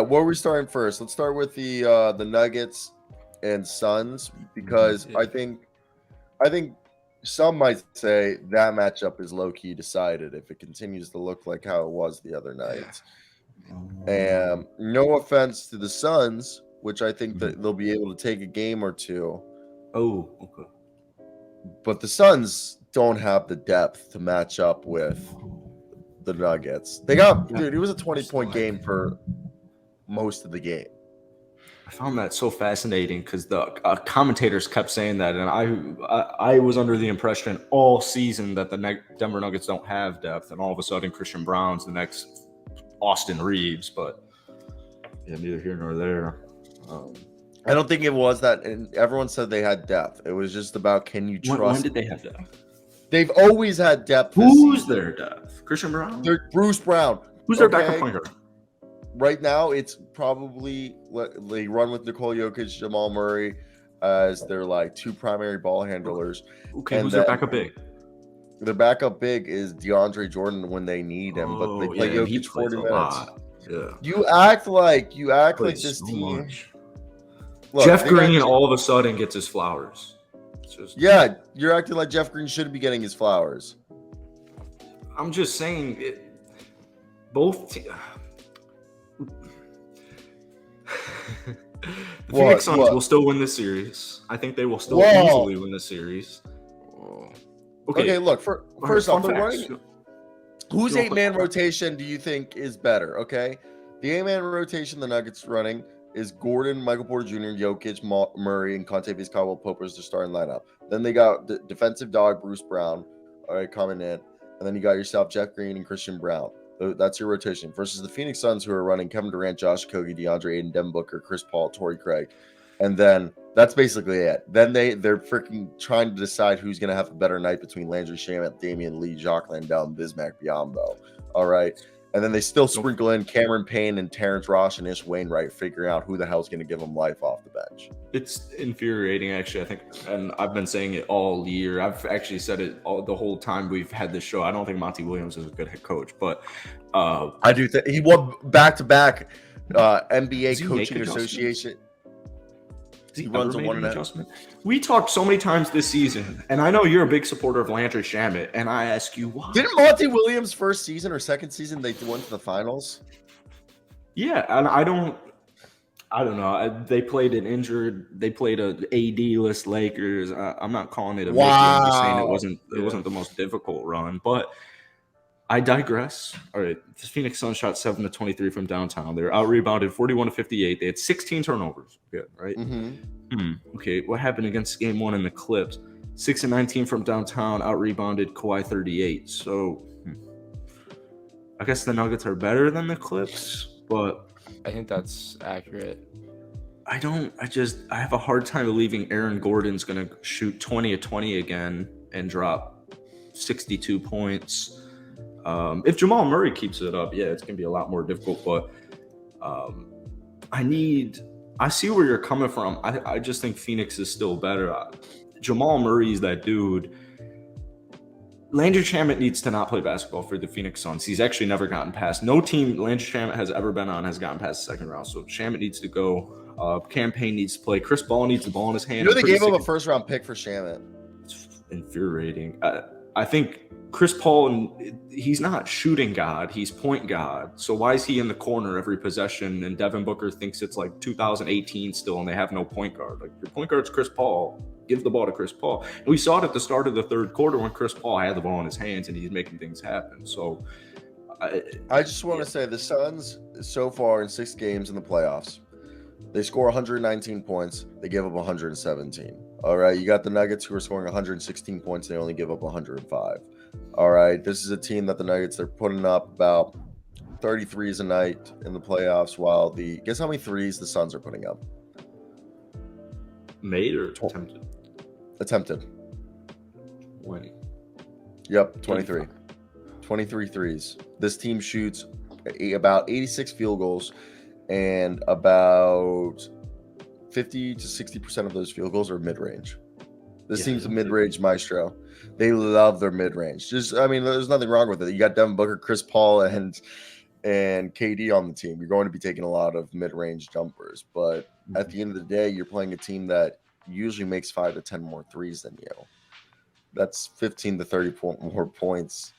where are we starting first? Let's start with the Nuggets and Suns because I think some might say that matchup is low key decided if it continues to look like how it was the other night. And no offense to the Suns, which I think that they'll be able to take a game or two, Oh, okay. but the Suns don't have the depth to match up with the Nuggets. Dude, it was a 20-point game for most of the game. I found that so fascinating because the commentators kept saying that, and I was under the impression all season that the Denver Nuggets don't have depth, and all of a sudden Christian Brown's the next Austin Reeves, but yeah, neither here nor there. I don't think it was that, and everyone said they had depth. It was just about can you trust. When did they have depth? They've always had depth. Who's their depth? Christian Brown? They're Bruce Brown. Who's their backup point guard? Right now, it's probably they run with Nikola Jokic, Jamal Murray as their like two primary ball handlers. Okay, who's their backup big? Their backup big is DeAndre Jordan when they need him, but they play Jokic 40 minutes. Lot. Yeah. You act like this so team. Much. Look, Jeff Green all of a sudden gets his flowers. Yeah, you're acting like Jeff Green shouldn't be getting his flowers. I'm just saying, both. The Phoenix Suns will still win this series. I think they will still easily win this series. Okay, look, first off, whose 8-man rotation do you think is better? Okay, the 8-man rotation the Nuggets running is Gordon, Michael Porter Jr., Jokic, Murray, and Contavious Caldwell-Pope as the starting lineup. Then they got the defensive dog Bruce Brown, all right, coming in, and then you got yourself Jeff Green and Christian Brown. That's your rotation versus the Phoenix Suns, who are running Kevin Durant, Josh Okogie, DeAndre Ayton, Devin Booker, Chris Paul, Torrey Craig, and then that's basically it. Then they're freaking trying to decide who's going to have a better night between Landry Shamet, Damian Lee, Jacques Landale, and Bismack Biyombo. All right, and then they still sprinkle in Cameron Payne and Terrence Ross and Ish Wainwright, figuring out who the hell's going to give them life off the bench. It's infuriating, actually. I think, and I've been saying it all year. I've actually said it the whole time we've had this show. I don't think Monty Williams is a good head coach, but I do think he won back-to-back NBA Coaching Association. He runs a 1.5 adjustment. We talked so many times this season, and I know you're a big supporter of Landry Shamet, and I ask you why. Didn't Monty Williams' first season or second season they went to the finals? Yeah, and I don't know. They played an AD-less Lakers. I'm not calling it a victory. I'm just saying it wasn't the most difficult run, but I digress. All right, the Phoenix Suns shot 7-23 from downtown. They were out-rebounded 41-58. They had 16 turnovers. Good, right? Okay, what happened against Game 1 in the Clips? 6-19 from downtown, out-rebounded Kawhi 38. So I guess the Nuggets are better than the Clips, but I think that's accurate. I have a hard time believing Aaron Gordon's going to shoot 20-20 again and drop 62 points. If Jamal Murray keeps it up, yeah, it's going to be a lot more difficult, but I see where you're coming from. I just think Phoenix is still better. Jamal Murray's that dude. Landry Shamet needs to not play basketball for the Phoenix Suns. He's actually never gotten past. No team Landry Shamet has ever been on has gotten past the second round, so Shamet needs to go. Campaign needs to play. Chris Paul needs the ball in his hand. They gave him a first-round pick for Shamet. It's infuriating. I think Chris Paul, he's not shooting God, he's point God. So why is he in the corner every possession? And Devin Booker thinks it's like 2018 still, and they have no point guard. Like, your point guard's Chris Paul. Give the ball to Chris Paul. And we saw it at the start of the third quarter when Chris Paul had the ball in his hands and he's making things happen. So I just want to say the Suns so far in 6 games in the playoffs, they score 119 points. They give up 117. All right, you got the Nuggets who are scoring 116 points. They only give up 105. All right, this is a team that the Nuggets, they're putting up about 33s a night in the playoffs, while guess how many threes the Suns are putting up? Made or attempted? Attempted. 20. Yep, 23. 23 threes. This team shoots about 86 field goals, and about 50 to 60% of those field goals are mid-range. This team's a mid-range maestro. They love their mid-range. There's nothing wrong with it. You got Devin Booker, Chris Paul, and and KD on the team, you're going to be taking a lot of mid-range jumpers. But at the end of the day, you're playing a team that usually makes 5 to 10 more threes than you. That's 15 to 30 more points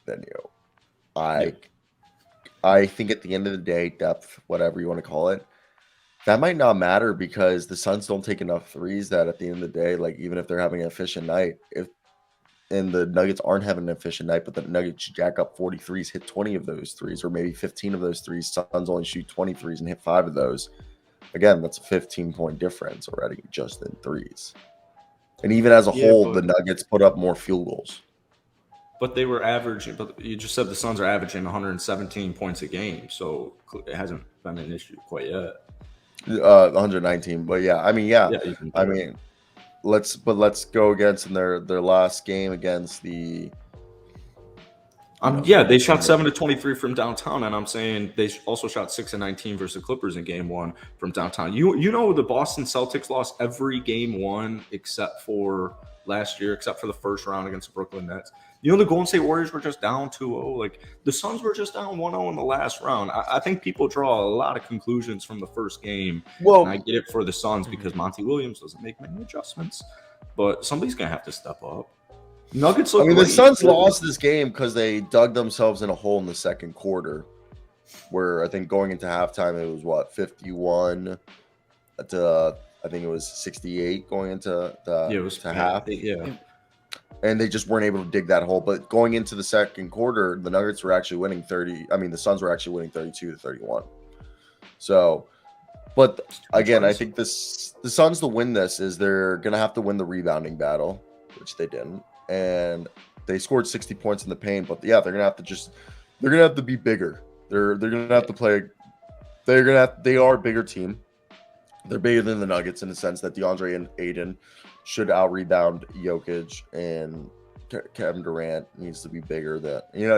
than you. I think at the end of the day, depth, whatever you want to call it, that might not matter because the Suns don't take enough threes that at the end of the day, like even if they're having an efficient night, and the Nuggets aren't having an efficient night, but the Nuggets jack up 40 threes, hit 20 of those threes, or maybe 15 of those threes. Suns only shoot 20 threes and hit 5 of those. Again, that's a 15-point difference already just in threes. And even as a whole, the Nuggets put up more field goals. But they were averaging. But you just said the Suns are averaging 117 points a game, so it hasn't been an issue quite yet. 119, but yeah, I mean, let's go against in their last game against the. They shot 7 to 23 from downtown, and I'm saying they also shot 6 to 19 versus the Clippers in Game 1 from downtown. You know the Boston Celtics lost every Game 1 except for last year, except for the first round against the Brooklyn Nets. You know the Golden State Warriors were just down 2-0. Like the Suns were just down 1-0 in the last round. I think people draw a lot of conclusions from the first game. Well, and I get it for the Suns because Monty Williams doesn't make many adjustments, but somebody's gonna have to step up. Nuggets look the Suns lost this game because they dug themselves in a hole in the second quarter, where I think going into halftime it was 51 to I think it was 68 going into half. And they just weren't able to dig that hole. But going into the second quarter, the Nuggets were actually winning 30. I mean, the Suns were actually winning 32 to 31. So, but again, I think the Suns to win this is they're going to have to win the rebounding battle, which they didn't. And they scored 60 points in the paint. But yeah, they're going to have to be bigger. They're going to have to play. They are a bigger team. They're bigger than the Nuggets in the sense that DeAndre and Aiden should out-rebound Jokic, and Kevin Durant needs to be bigger.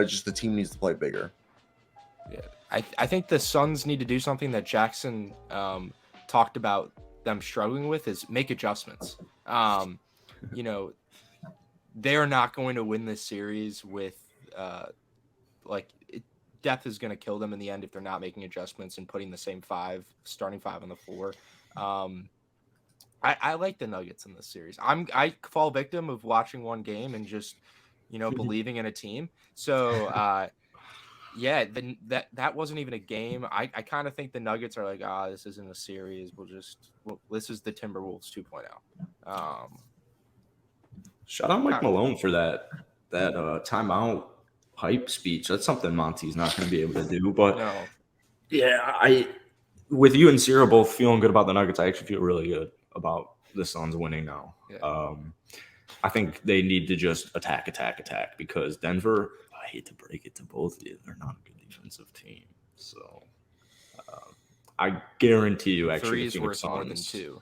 Just the team needs to play bigger. Yeah, I think the Suns need to do something that Jackson talked about them struggling with is make adjustments. They're not going to win this series with depth is going to kill them in the end if they're not making adjustments and putting the same starting five on the floor. I like the Nuggets in this series. I fall victim of watching one game and just, believing in a team. So, that wasn't even a game. I kind of think the Nuggets are like, this isn't a series. This is the Timberwolves 2.0. Shout out Mike Malone for that timeout hype speech. That's something Monty's not going to be able to do. But no. Yeah, with you and Cyro both feeling good about the Nuggets, I actually feel really good about the Suns winning now. Yeah. I think they need to just attack because Denver, I hate to break it to both of you, they're not a good defensive team. So I guarantee you actually Three is worth more than 2.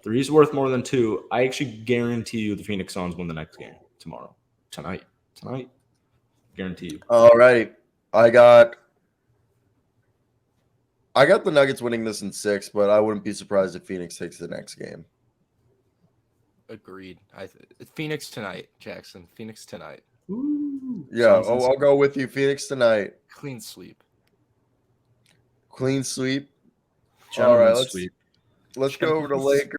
3 is worth more than 2. I actually guarantee you the Phoenix Suns win the next game tonight. Guarantee you. All right. I got the Nuggets winning this in 6, but I wouldn't be surprised if Phoenix takes the next game. Agreed. Phoenix tonight, Jackson. Phoenix tonight. Ooh, yeah, I'll go with you. Phoenix tonight. Clean sweep. All right, sweep. Let's go over to Lakers.